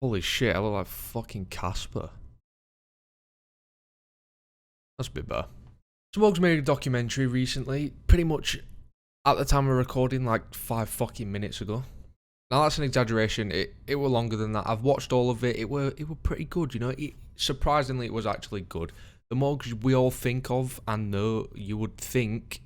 Holy shit, I look like fucking Casper. That's a bit better. So Morgz made a documentary recently, pretty much at the time of recording, like 5 fucking minutes ago. Now that's an exaggeration. It were longer than that. I've watched all of it. It were pretty good, you know. Surprisingly, it was actually good. The Morgz we all think of and know, you would think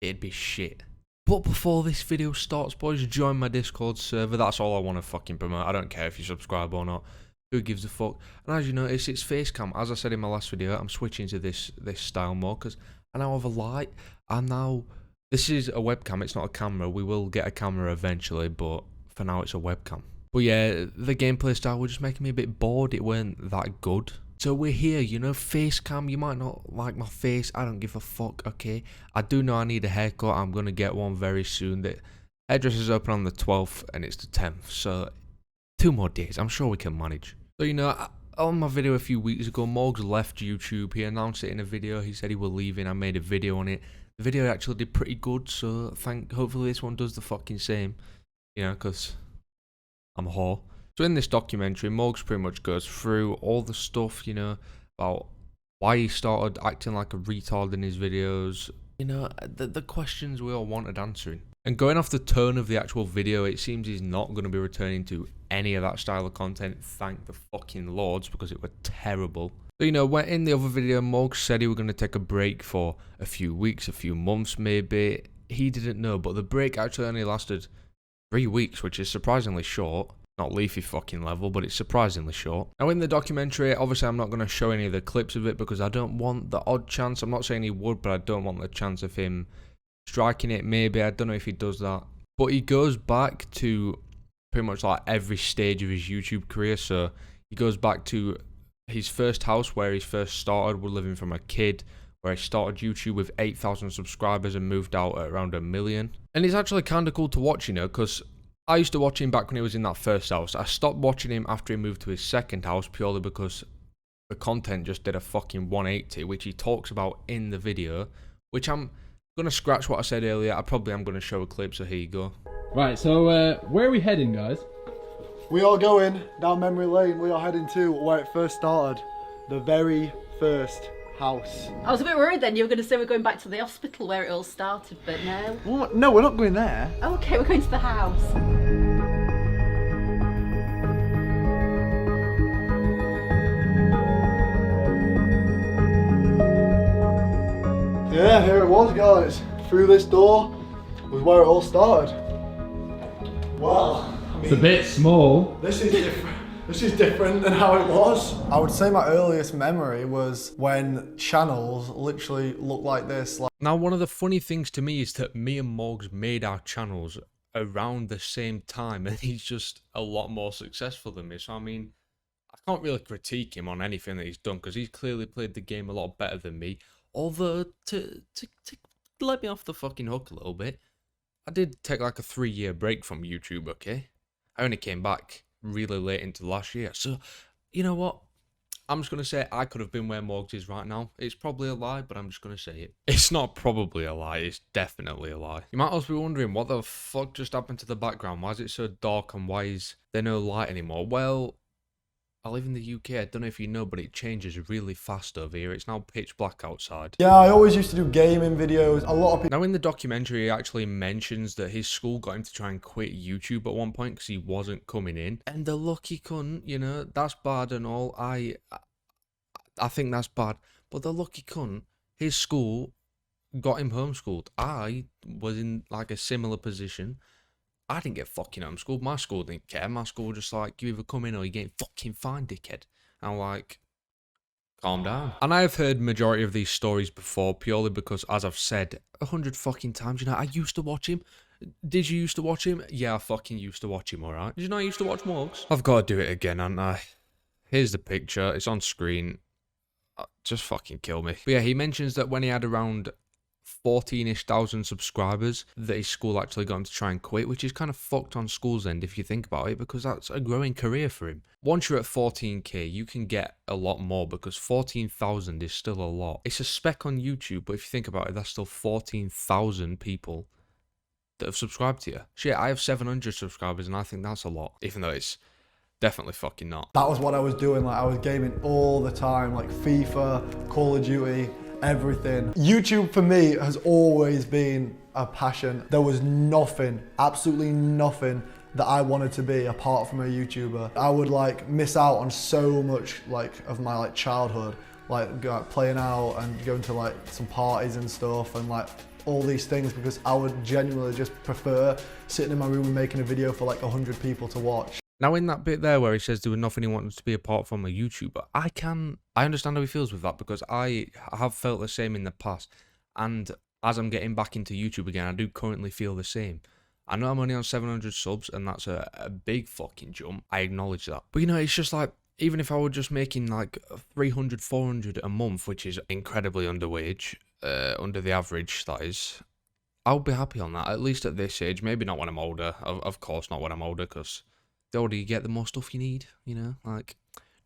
it'd be shit. But before this video starts, boys, join my Discord server. That's all I want to fucking promote. I don't care if you subscribe or not. Who gives a fuck? And as you notice, it's face cam. As I said in my last video, I'm switching to this style more because I now have a light. And now this is a webcam. It's not a camera. We will get a camera eventually, but for now it's a webcam. But yeah, the gameplay style was just making me a bit bored. It weren't that good. So we're here, you know, face cam. You might not like my face. I don't give a fuck, okay? I do know I need a haircut. I'm going to get one very soon. The hairdresser's open on the 12th and it's the 10th. So 2 more days. I'm sure we can manage. So, you know, on my video a few weeks ago, Morgz left YouTube. He announced it in a video. He said he was leaving. I made a video on it. The video actually did pretty good. So hopefully this one does the fucking same. You know, because I'm a whore. So in this documentary, Morgz pretty much goes through all the stuff, you know, about why he started acting like a retard in his videos. You know, the questions we all wanted answering. And going off the tone of the actual video, it seems he's not going to be returning to any of that style of content. Thank the fucking lords, because it were terrible. So, you know, when in the other video, Morgz said he was going to take a break for a few weeks, a few months maybe. He didn't know, but the break actually only lasted 3 weeks, which is surprisingly short. Not Leafy fucking level, but it's surprisingly short. Now in the documentary, obviously I'm not going to show any of the clips of it because I don't want the odd chance. I'm not saying he would, but I don't want the chance of him striking it maybe. I don't know if he does that. But he goes back to pretty much like every stage of his YouTube career. So he goes back to his first house where he first started, was living from a kid, where he started YouTube with 8,000 subscribers and moved out at around 1 million. And it's actually kind of cool to watch, you know, because I used to watch him back when he was in that first house. I stopped watching him after he moved to his second house purely because the content just did a fucking 180, which he talks about in the video, which I'm going to scratch what I said earlier. I probably am going to show a clip, so here you go. Right, so where are we heading, guys? We are going down memory lane. We are heading to where it first started. The very first house. I was a bit worried then you were going to say we're going back to the hospital where it all started, but no. Well, no, we're not going there. Okay, we're going to the house. Yeah, here it was, guys. Through this door was where it all started. Wow. It's a bit small. This is different. This is different than how it was. I would say my earliest memory was when channels literally looked like this. Now, one of the funny things to me is that me and Morgz made our channels around the same time, and he's just a lot more successful than me. So, I mean, I can't really critique him on anything that he's done, because he's clearly played the game a lot better than me. Although, to let me off the fucking hook a little bit, I did take like a 3-year break from YouTube, okay? I only came back really late into last year. So, you know what? I'm just going to say I could have been where Morgz is right now. It's probably a lie, but I'm just going to say it. It's not probably a lie. It's definitely a lie. You might also be wondering, what the fuck just happened to the background? Why is it so dark and why is there no light anymore? Well, I live in the UK. I don't know if you know, but it changes really fast over here. It's now pitch black outside. Yeah, I always used to do gaming videos. A lot of people. Now, in the documentary, he actually mentions that his school got him to try and quit YouTube at one point because he wasn't coming in. And the lucky cunt, you know, that's bad and all. I think that's bad. But the lucky cunt, his school got him homeschooled. I was in like a similar position. I didn't get fucking homeschooled. My school didn't care. My school was just like, you either come in or you get fucking fined, dickhead. And I'm like, calm down. And I have heard majority of these stories before, purely because, as I've said 100 fucking times, you know, I used to watch him. Did you used to watch him? Yeah, I fucking used to watch him, alright? Did you know I used to watch Morgz? I've got to do it again, haven't I? Here's the picture. It's on screen. Just fucking kill me. But yeah, he mentions that when he had around 14-ish thousand subscribers, that his school actually got him to try and quit, which is kind of fucked on school's end if you think about it, because that's a growing career for him. Once you're at 14k, you can get a lot more, because 14,000 is still a lot. It's a speck on YouTube, but if you think about it, that's still 14,000 people that have subscribed to you. Shit, I have 700 subscribers and I think that's a lot, even though it's Definitely fucking not. That was what I was doing. Like, I was gaming all the time, like FIFA, Call of Duty, everything. YouTube for me has always been a passion. There was nothing, absolutely nothing that I wanted to be apart from a YouTuber. I would like miss out on so much like of my like childhood, like playing out and going to like some parties and stuff and like all these things, because I would genuinely just prefer sitting in my room and making a video for like 100 people to watch. Now in that bit there where he says there was nothing he wanted to be apart from a YouTuber, I understand how he feels with that, because I have felt the same in the past, and as I'm getting back into YouTube again, I do currently feel the same. I know I'm only on 700 subs, and that's a big fucking jump. I acknowledge that. But you know, it's just like, even if I were just making like 300, 400 a month, which is incredibly under the average, that is, I would be happy on that, at least at this age. Maybe not when I'm older. Of course not when I'm older, because the older you get, the more stuff you need, you know, like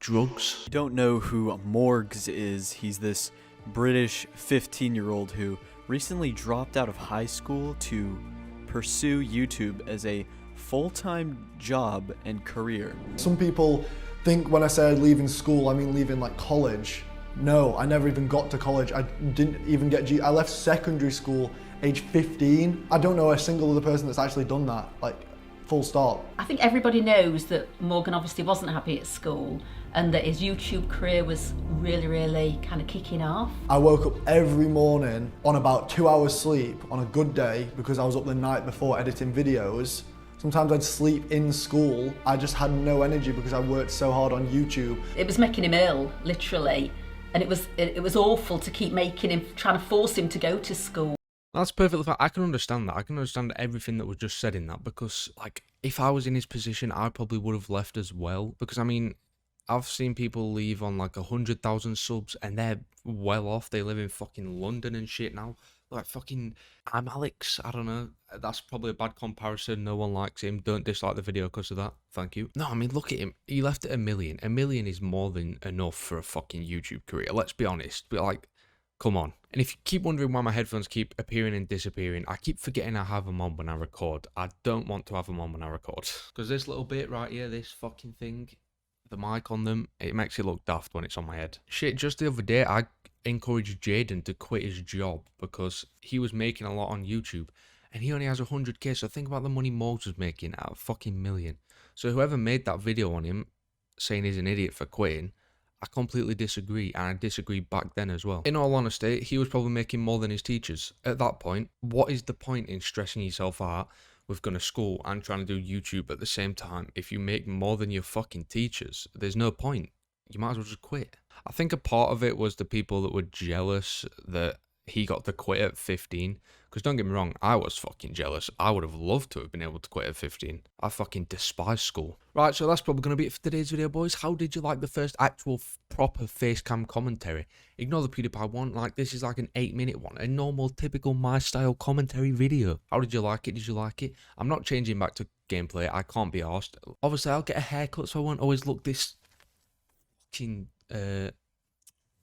drugs. You don't know who Morgz is. He's this British 15-year-old who recently dropped out of high school to pursue YouTube as a full-time job and career. Some people think when I say leaving school, I mean leaving like college. No, I never even got to college. I didn't even get I left secondary school age 15. I don't know a single other person that's actually done that, like full stop. I think everybody knows that Morgan obviously wasn't happy at school and that his YouTube career was really kind of kicking off. I woke up every morning on about 2 hours sleep on a good day because I was up the night before editing videos. Sometimes I'd sleep in school. I just had no energy because I worked so hard on YouTube. It was making him ill, literally, and it was awful to keep making him, trying to force him to go to school. That's perfectly fine. I can understand that. I can understand everything that was just said in that, because like, if I was in his position, I probably would have left as well. Because I mean, I've seen people leave on like 100,000 subs and they're well off. They live in fucking London and shit now. Like fucking, I'm Alex. I don't know. That's probably a bad comparison. No one likes him. Don't dislike the video because of that. Thank you. No, I mean, look at him. He left at 1 million. 1 million is more than enough for a fucking YouTube career. Let's be honest. But like, come on. And if you keep wondering why my headphones keep appearing and disappearing, I keep forgetting I have them on when I record. I don't want to have them on when I record. Because this little bit right here, this fucking thing, the mic on them, it makes it look daft when it's on my head. Shit, just the other day, I encouraged Jaden to quit his job because he was making a lot on YouTube and he only has 100k. So think about the money Morgz was making out of fucking 1 million. So whoever made that video on him saying he's an idiot for quitting, I completely disagree, and I disagreed back then as well. In all honesty, he was probably making more than his teachers. At that point, what is the point in stressing yourself out with going to school and trying to do YouTube at the same time? If you make more than your fucking teachers, there's no point. You might as well just quit. I think a part of it was the people that were jealous that he got to quit at 15. Because don't get me wrong, I was fucking jealous. I would have loved to have been able to quit at 15. I fucking despise school. Right, so that's probably going to be it for today's video, boys. How did you like the first actual proper face cam commentary? Ignore the PewDiePie one. Like, this is like an 8-minute one. A normal, typical my style commentary video. How did you like it? Did you like it? I'm not changing back to gameplay. I can't be arsed. Obviously, I'll get a haircut so I won't always look this fucking...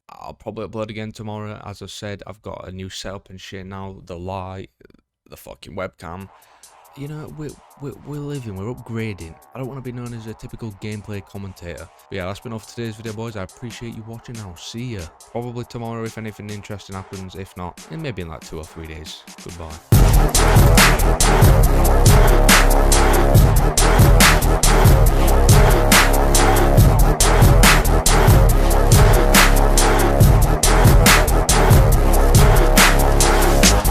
I'll probably upload again tomorrow. As I said, I've got a new setup and shit now. The light, the fucking webcam. You know, we're living, we're upgrading. I don't want to be known as a typical gameplay commentator. But yeah, that's been all for today's video, boys. I appreciate you watching. I'll see ya probably tomorrow if anything interesting happens. If not, then maybe in like 2 or 3 days. Goodbye.